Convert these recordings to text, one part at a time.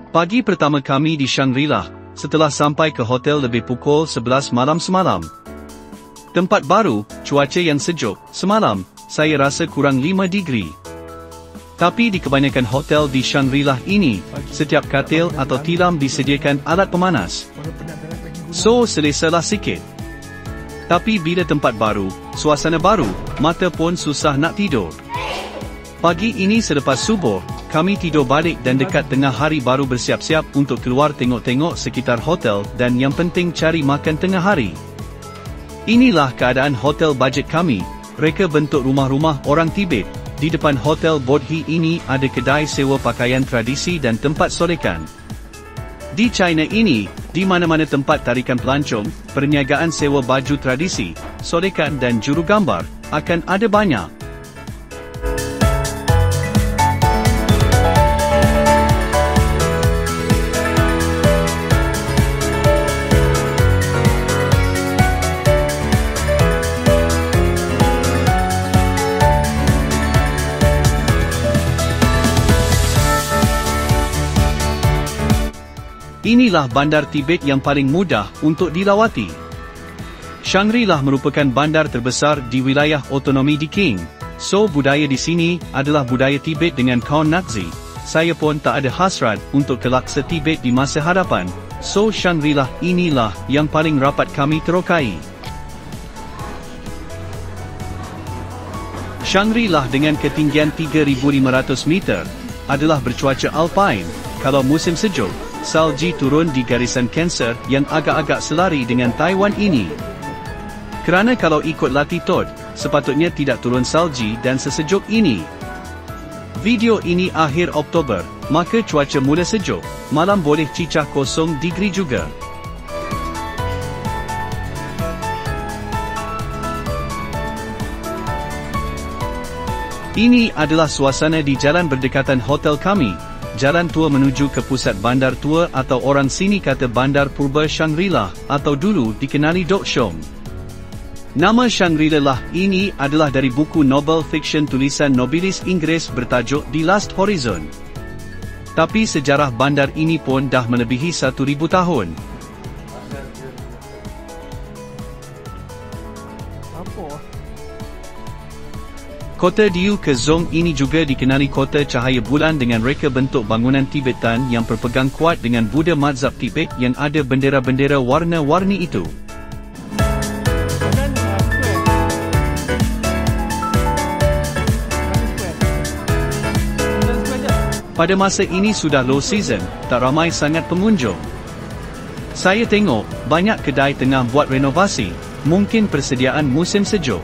Pagi pertama kami di Shangri-La, setelah sampai ke hotel lebih pukul 11 malam semalam. Tempat baru, cuaca yang sejuk. Semalam, saya rasa kurang 5 degree. Tapi di kebanyakan hotel di Shangri-La ini, setiap katil atau tilam disediakan alat pemanas. So, selesalah sikit. Tapi bila tempat baru, suasana baru, mata pun susah nak tidur. Pagi ini selepas subuh, kami tidur balik dan dekat tengah hari baru bersiap-siap untuk keluar tengok-tengok sekitar hotel dan yang penting cari makan tengah hari. Inilah keadaan hotel bajet kami, reka bentuk rumah-rumah orang Tibet. Di depan hotel Bodhi ini ada kedai sewa pakaian tradisi dan tempat sorekan. Di China ini, di mana-mana tempat tarikan pelancong, perniagaan sewa baju tradisi, sorekan dan juru gambar, akan ada banyak. Inilah bandar Tibet yang paling mudah untuk dilawati. Shangri-La merupakan bandar terbesar di wilayah otonomi di Qing. So budaya di sini adalah budaya Tibet dengan kaum Nakzi. Saya pun tak ada hasrat untuk ke Laksa Tibet di masa hadapan. So Shangri-La inilah yang paling rapat kami terokai. Shangri-La dengan ketinggian 3,500 meter adalah bercuaca alpine. Kalau musim sejuk, salji turun di garisan Cancer yang agak-agak selari dengan Taiwan ini. Kerana kalau ikut latitude, sepatutnya tidak turun salji dan sesejuk ini. Video ini akhir Oktober, maka cuaca mula sejuk, malam boleh cicah 0 degree juga. Ini adalah suasana di jalan berdekatan hotel kami. Jalan tua menuju ke pusat bandar tua atau orang sini kata Bandar Purba Shangri-La atau dulu dikenali Dok Shom. Nama Shangri-La ini adalah dari buku novel fiction tulisan nobelis Inggeris bertajuk The Last Horizon. Tapi sejarah bandar ini pun dah melebihi 1,000 tahun. Kota Diu ke Zong ini juga dikenali kota cahaya bulan dengan reka bentuk bangunan Tibetan yang berpegang kuat dengan Buddha mazhab Tibet yang ada bendera-bendera warna-warni itu. Pada masa ini sudah low season, tak ramai sangat pengunjung. Saya tengok, banyak kedai tengah buat renovasi, mungkin persediaan musim sejuk.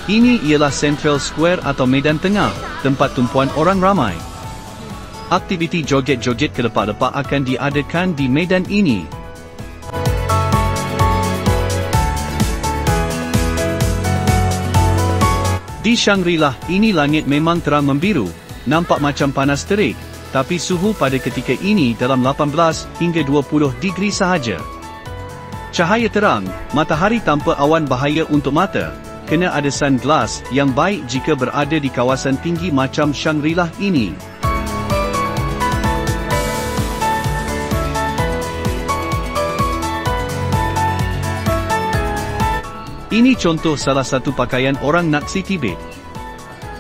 Ini ialah Central Square atau Medan Tengah, tempat tumpuan orang ramai. Aktiviti joget-joget kelepak-lepak akan diadakan di medan ini. Di Shangri-La ini langit memang terang membiru, nampak macam panas terik, tapi suhu pada ketika ini dalam 18 hingga 20 degree sahaja. Cahaya terang, matahari tanpa awan bahaya untuk mata. Kena ada sunglass yang baik jika berada di kawasan tinggi macam Shangri-La ini. Ini contoh salah satu pakaian orang Nakzi Tibet.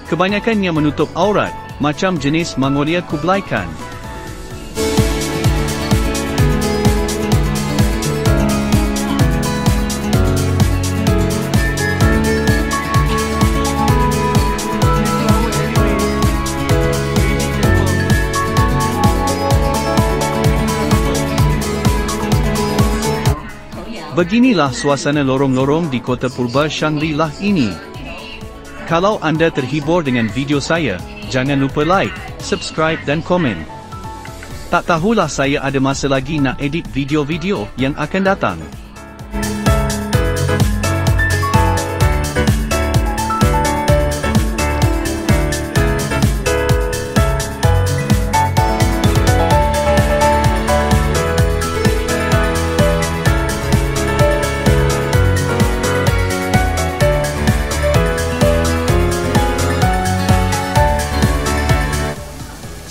Kebanyakannya menutup aurat, macam jenis Mongolia Kublai Khan. Beginilah suasana lorong-lorong di kota purba Shangri-La ini. Kalau anda terhibur dengan video saya, jangan lupa like, subscribe dan komen. Tak tahulah saya ada masa lagi nak edit video-video yang akan datang.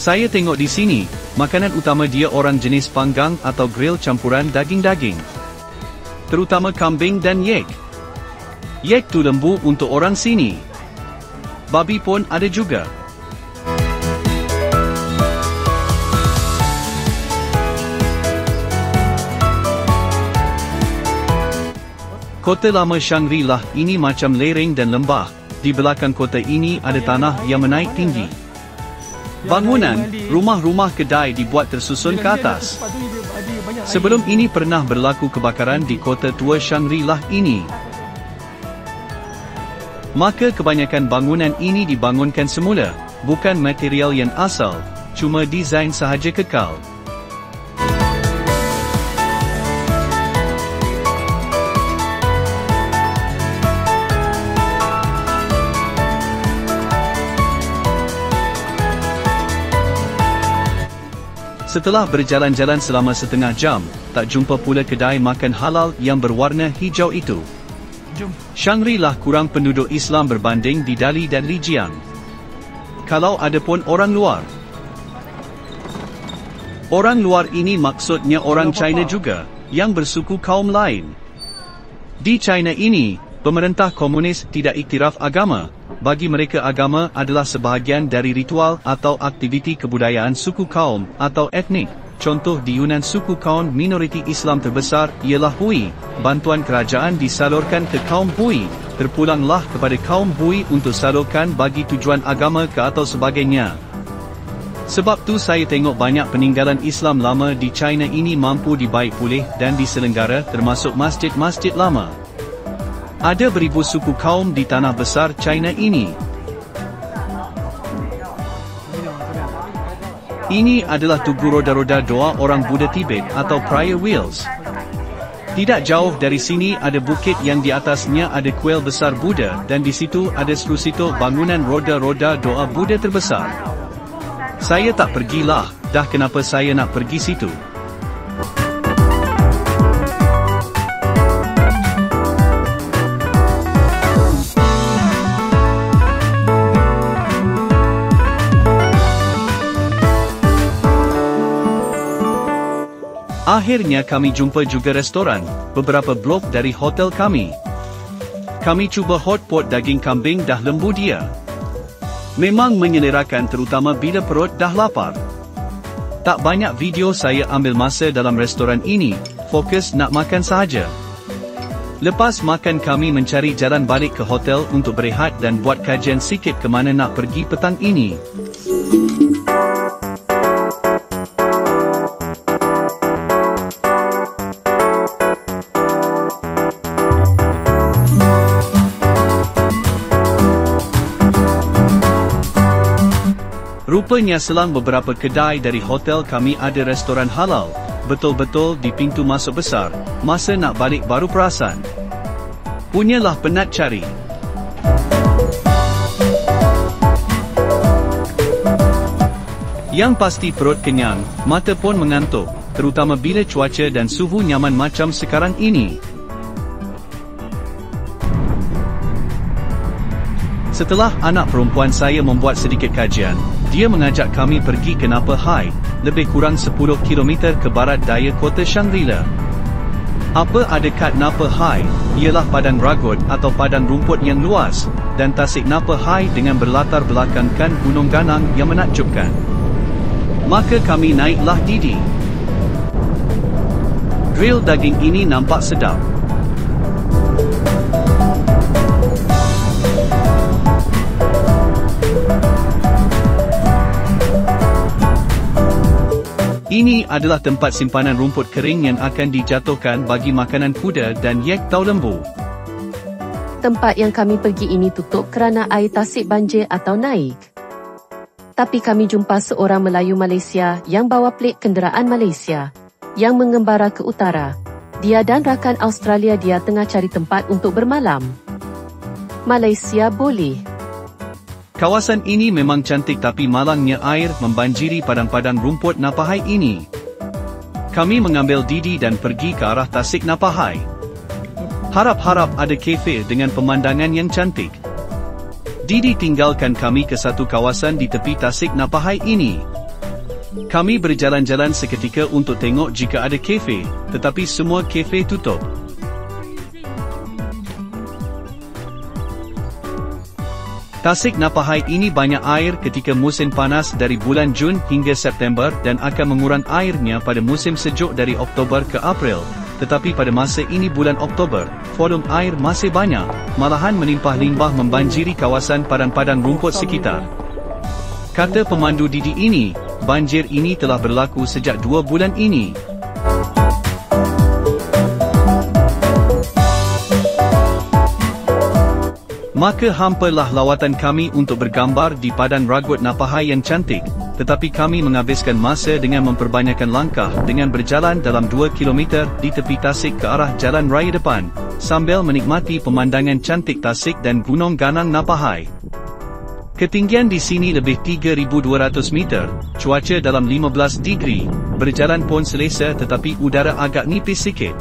Saya tengok di sini, makanan utama dia orang jenis panggang atau grill campuran daging-daging. Terutama kambing dan yek. Yek tu lembu untuk orang sini. Babi pun ada juga. Kota lama Shangri-La ini macam lereng dan lembah. Di belakang kota ini ada tanah yang menaik tinggi. Bangunan, rumah-rumah kedai dibuat tersusun ke atas. Sebelum ini pernah berlaku kebakaran di kota tua Shangri-La ini. Maka kebanyakan bangunan ini dibangunkan semula, bukan material yang asal, cuma desain sahaja kekal. Setelah berjalan-jalan selama setengah jam, tak jumpa pula kedai makan halal yang berwarna hijau itu. Shangri-La kurang penduduk Islam berbanding di Dali dan Lijiang. Kalau ada pun orang luar. Orang luar ini maksudnya orang China juga, yang bersuku kaum lain. Di China ini, pemerintah komunis tidak iktiraf agama. Bagi mereka agama adalah sebahagian dari ritual atau aktiviti kebudayaan suku kaum atau etnik. Contoh di Yunan suku kaum minoriti Islam terbesar ialah Hui. Bantuan kerajaan disalurkan ke kaum Hui. Terpulanglah kepada kaum Hui untuk salurkan bagi tujuan agama ke atau sebagainya. Sebab tu saya tengok banyak peninggalan Islam lama di China ini mampu dibaik pulih dan diselenggara termasuk masjid-masjid lama. Ada beribu suku kaum di tanah besar China ini. Ini adalah tugu roda-roda doa orang Buddha Tibet atau Prayer Wheels. Tidak jauh dari sini ada bukit yang di atasnya ada kuil besar Buddha dan di situ ada selusito bangunan roda-roda doa Buddha terbesar. Saya tak pergilah, dah kenapa saya nak pergi situ? Akhirnya kami jumpa juga restoran, beberapa blok dari hotel kami. Kami cuba hotpot daging kambing dah lembu dia. Memang menyelerakan terutama bila perut dah lapar. Tak banyak video saya ambil masa dalam restoran ini, fokus nak makan sahaja. Lepas makan kami mencari jalan balik ke hotel untuk berehat dan buat kajian sikit ke mana nak pergi petang ini. Rupanya selang beberapa kedai dari hotel kami ada restoran halal, betul-betul di pintu masuk besar. Masa nak balik baru perasan. Punyalah penat cari. Yang pasti perut kenyang, mata pun mengantuk, terutama bila cuaca dan suhu nyaman macam sekarang ini. Setelah anak perempuan saya membuat sedikit kajian, dia mengajak kami pergi ke Napa High, lebih kurang 10 km ke barat daya kota Shangri-La. Apa ada kat Napa High, ialah padang ragut atau padang rumput yang luas, dan tasik Napa High dengan berlatar belakangkan gunung ganang yang menakjubkan. Maka kami naiklah Didi. Grill daging ini nampak sedap. Ini adalah tempat simpanan rumput kering yang akan dijatuhkan bagi makanan kuda dan yek tau lembu. Tempat yang kami pergi ini tutup kerana air tasik banjir atau naik. Tapi kami jumpa seorang Melayu Malaysia yang bawa plet kenderaan Malaysia, yang mengembara ke utara. Dia dan rakan Australia dia tengah cari tempat untuk bermalam. Malaysia boleh. Kawasan ini memang cantik tapi malangnya air membanjiri padang-padang rumput Napa High ini. Kami mengambil Didi dan pergi ke arah tasik Napa High. Harap-harap ada kafe dengan pemandangan yang cantik. Didi tinggalkan kami ke satu kawasan di tepi tasik Napa High ini. Kami berjalan-jalan seketika untuk tengok jika ada kafe, tetapi semua kafe tutup. Tasik Napahai ini banyak air ketika musim panas dari bulan Jun hingga September dan akan mengurang airnya pada musim sejuk dari Oktober ke April. Tetapi pada masa ini bulan Oktober, volume air masih banyak, malahan menimpah limbah membanjiri kawasan padang-padang rumput sekitar. Kata pemandu Didi ini, banjir ini telah berlaku sejak 2 bulan ini. Maka hampalah lawatan kami untuk bergambar di Padang Ragut Napahai yang cantik, tetapi kami menghabiskan masa dengan memperbanyakkan langkah dengan berjalan dalam 2 km di tepi Tasik ke arah jalan raya depan, sambil menikmati pemandangan cantik Tasik dan Gunung Ganang Napahai. Ketinggian di sini lebih 3,200 meter, cuaca dalam 15 degree, berjalan pun selesa tetapi udara agak nipis sikit.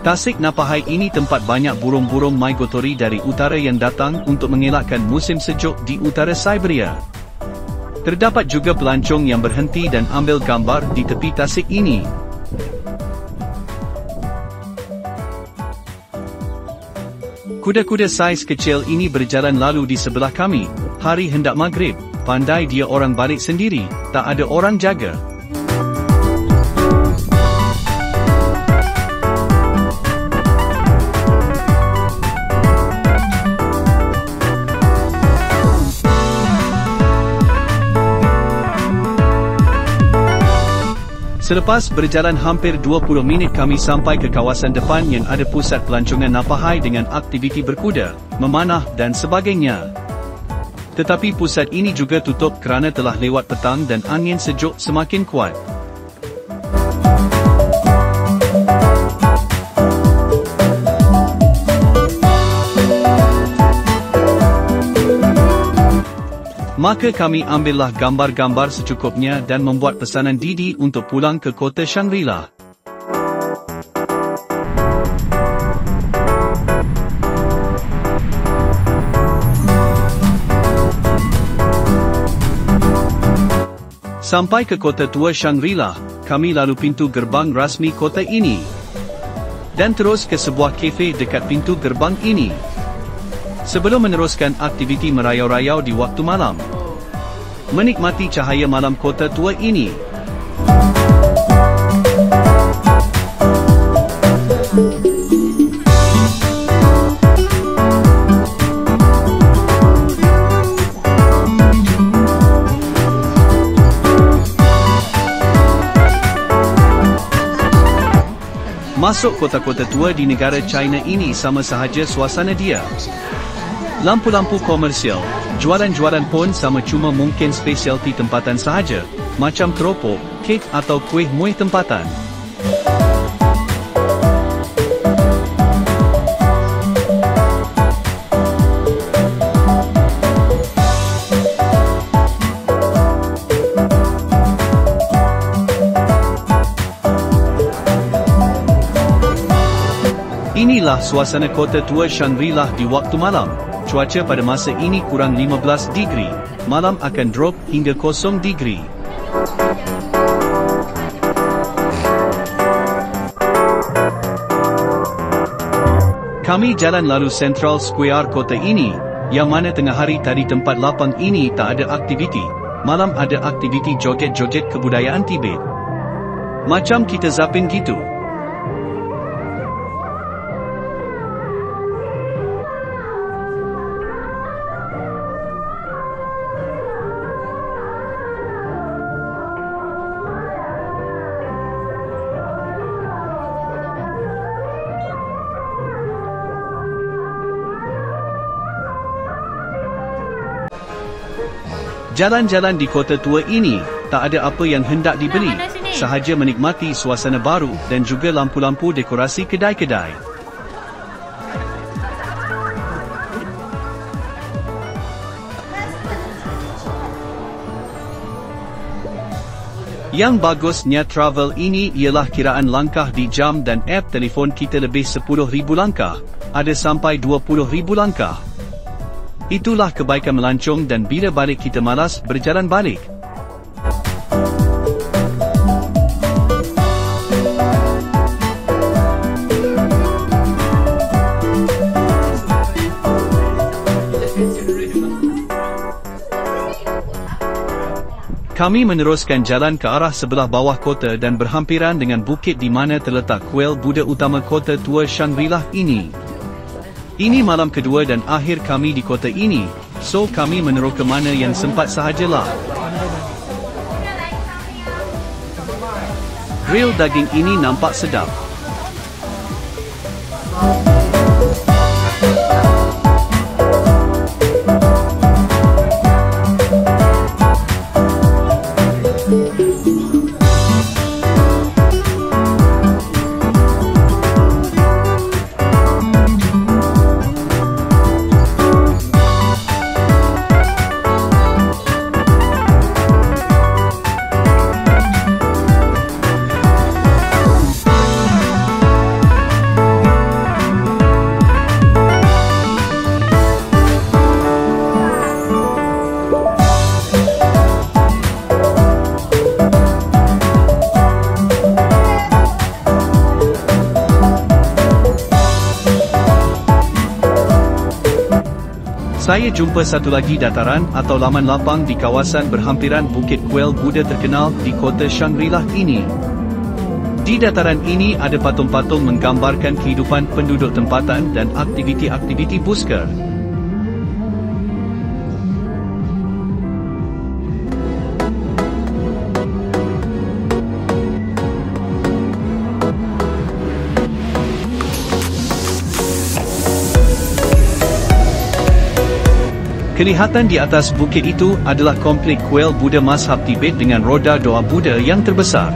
Tasik Napahai ini tempat banyak burung-burung migratory dari utara yang datang untuk mengelakkan musim sejuk di utara Siberia. Terdapat juga pelancong yang berhenti dan ambil gambar di tepi tasik ini. Kuda-kuda saiz kecil ini berjalan lalu di sebelah kami, hari hendak maghrib, pandai dia orang balik sendiri, tak ada orang jaga. Selepas berjalan hampir 20 minit kami sampai ke kawasan depan yang ada pusat pelancongan Napahai dengan aktiviti berkuda, memanah dan sebagainya. Tetapi pusat ini juga tutup kerana telah lewat petang dan angin sejuk semakin kuat. Maka kami ambillah gambar-gambar secukupnya dan membuat pesanan Didi untuk pulang ke kota Shangri-La. Sampai ke kota tua Shangri-La, kami lalu pintu gerbang rasmi kota ini. Dan terus ke sebuah kafe dekat pintu gerbang ini. Sebelum meneruskan aktiviti merayau-rayau di waktu malam. Menikmati cahaya malam kota tua ini. Masuk kota-kota tua di negara China ini sama sahaja suasana dia. Lampu-lampu komersial, jualan-jualan pun sama cuma mungkin spesialti tempatan sahaja, macam keropok, kek atau kuih muih tempatan. Inilah suasana kota tua Shangri-La di waktu malam. Cuaca pada masa ini kurang 15 degree, malam akan drop hingga 0 degree. Kami jalan lalu Central Square kota ini, yang mana tengah hari tadi tempat lapang ini tak ada aktiviti, malam ada aktiviti joget-joget kebudayaan Tibet. Macam kita zapin gitu. Jalan-jalan di kota tua ini, tak ada apa yang hendak dibeli, sahaja menikmati suasana baru dan juga lampu-lampu dekorasi kedai-kedai. Yang bagusnya travel ini ialah kiraan langkah di jam dan app telefon kita lebih 10,000 langkah, ada sampai 20,000 langkah. Itulah kebaikan melancong dan bila balik kita malas berjalan balik. Kami meneruskan jalan ke arah sebelah bawah kota dan berhampiran dengan bukit di mana terletak kuil Buddha utama kota tua Shangri-La ini. Ini malam kedua dan akhir kami di kota ini, so kami meneroka mana yang sempat sahajalah. Grill daging ini nampak sedap. Saya jumpa satu lagi dataran atau laman lapang di kawasan berhampiran Bukit Kuil Buddha terkenal di kota Shangri-La ini. Di dataran ini ada patung-patung menggambarkan kehidupan penduduk tempatan dan aktiviti-aktiviti busker. Kelihatan di atas bukit itu adalah komplek kuil Buddha Mazhab Tibet dengan roda doa Buddha yang terbesar.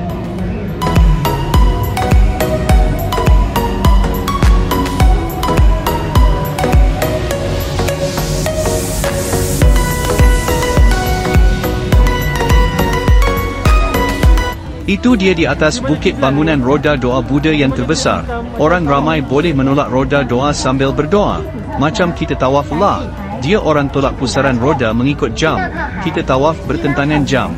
Itu dia di atas bukit bangunan roda doa Buddha yang terbesar. Orang ramai boleh menolak roda doa sambil berdoa. Macam kita tawaf lah. Dia orang tolak pusaran roda mengikut jam. Kita tawaf bertentangan jam.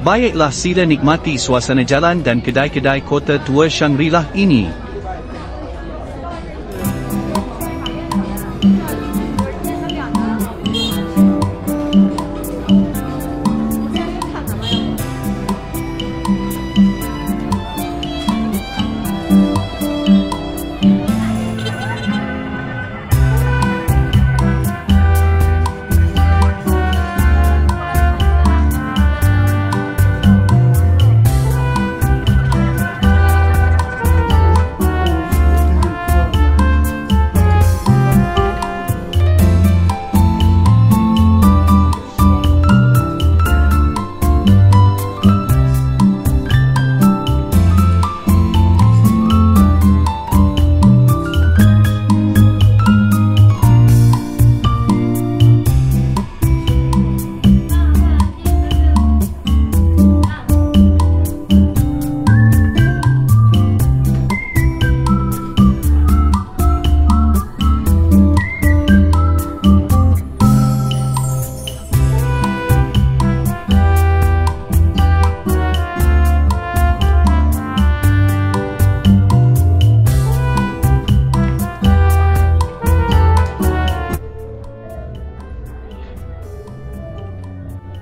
Baiklah, sila nikmati suasana jalan dan kedai-kedai kota tua Shangri-La ini.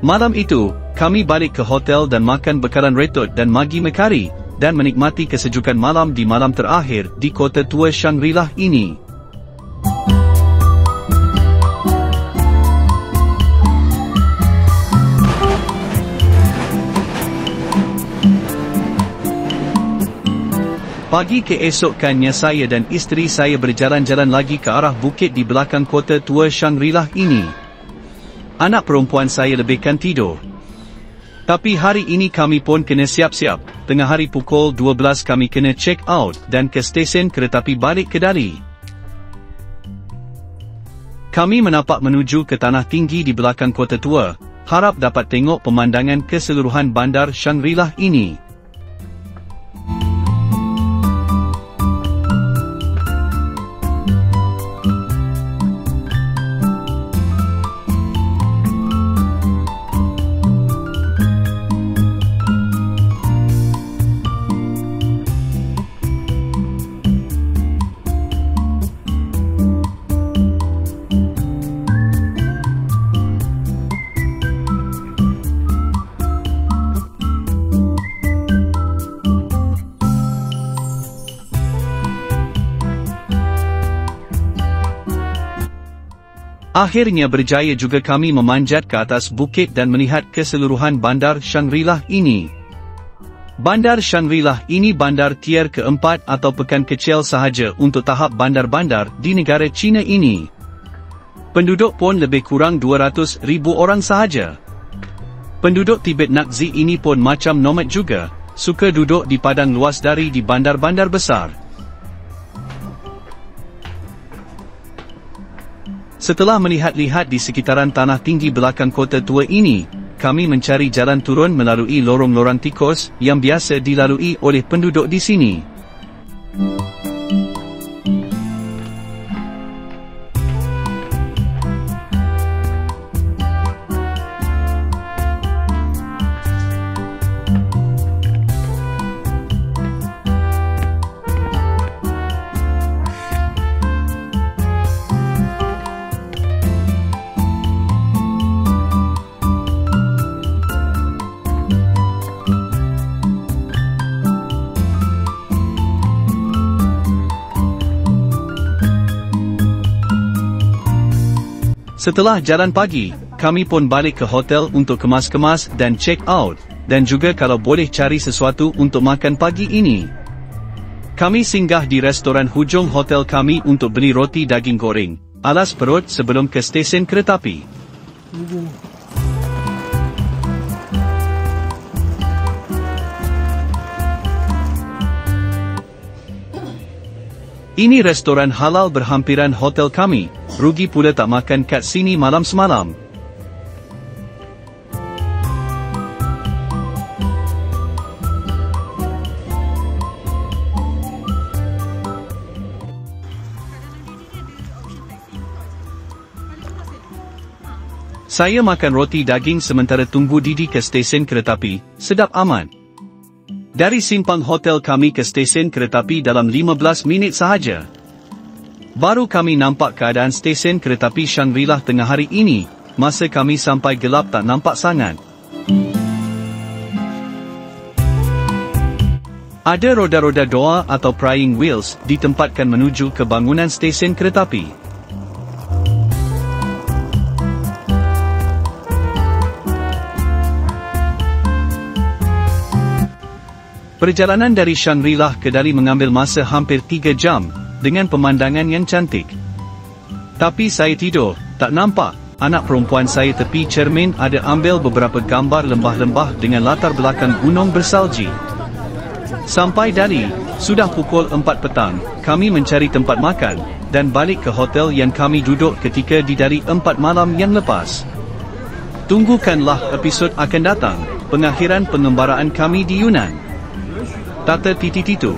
Malam itu, kami balik ke hotel dan makan bekalan retut dan magi mekari, dan menikmati kesejukan malam di malam terakhir di kota tua Shangri-La ini. Pagi keesokannya saya dan isteri saya berjalan-jalan lagi ke arah bukit di belakang kota tua Shangri-La ini. Anak perempuan saya lebihkan tidur. Tapi hari ini kami pun kena siap-siap. Tengah hari pukul 12 kami kena check out dan ke stesen kereta api balik ke Delhi. Kami menapak menuju ke tanah tinggi di belakang kota tua, harap dapat tengok pemandangan keseluruhan bandar Shangri-La ini. Akhirnya berjaya juga kami memanjat ke atas bukit dan melihat keseluruhan bandar Shangri-La ini. Bandar Shangri-La ini bandar tier keempat atau pekan kecil sahaja untuk tahap bandar-bandar di negara China ini. Penduduk pun lebih kurang 200,000 orang sahaja. Penduduk Tibet Nakzi ini pun macam nomad juga, suka duduk di padang luas dari di bandar-bandar besar. Setelah melihat-lihat di sekitaran tanah tinggi belakang kota tua ini, kami mencari jalan turun melalui lorong-lorong tikus yang biasa dilalui oleh penduduk di sini. Setelah jalan pagi, kami pun balik ke hotel untuk kemas-kemas dan check out, dan juga kalau boleh cari sesuatu untuk makan pagi ini. Kami singgah di restoran hujung hotel kami untuk beli roti daging goreng, alas perut sebelum ke stesen kereta api. Ini restoran halal berhampiran hotel kami, rugi pula tak makan kat sini malam semalam. Saya makan roti daging sementara tunggu Didi ke stesen kereta api, sedap amat. Dari simpang hotel kami ke stesen kereta api dalam 15 minit sahaja. Baru kami nampak keadaan stesen kereta api Shangri-La tengah hari ini, masa kami sampai gelap tak nampak sangat. Ada roda-roda doa atau praying wheels ditempatkan menuju ke bangunan stesen kereta api. Perjalanan dari Shangri-La ke Dali mengambil masa hampir 3 jam, dengan pemandangan yang cantik. Tapi saya tidur, tak nampak. Anak perempuan saya tepi cermin ada ambil beberapa gambar lembah-lembah dengan latar belakang gunung bersalji. Sampai Dali, sudah pukul 4 petang, kami mencari tempat makan, dan balik ke hotel yang kami duduk ketika di Dali 4 malam yang lepas. Tunggukanlah episod akan datang, pengakhiran pengembaraan kami di Yunan. Tata Titi Titu.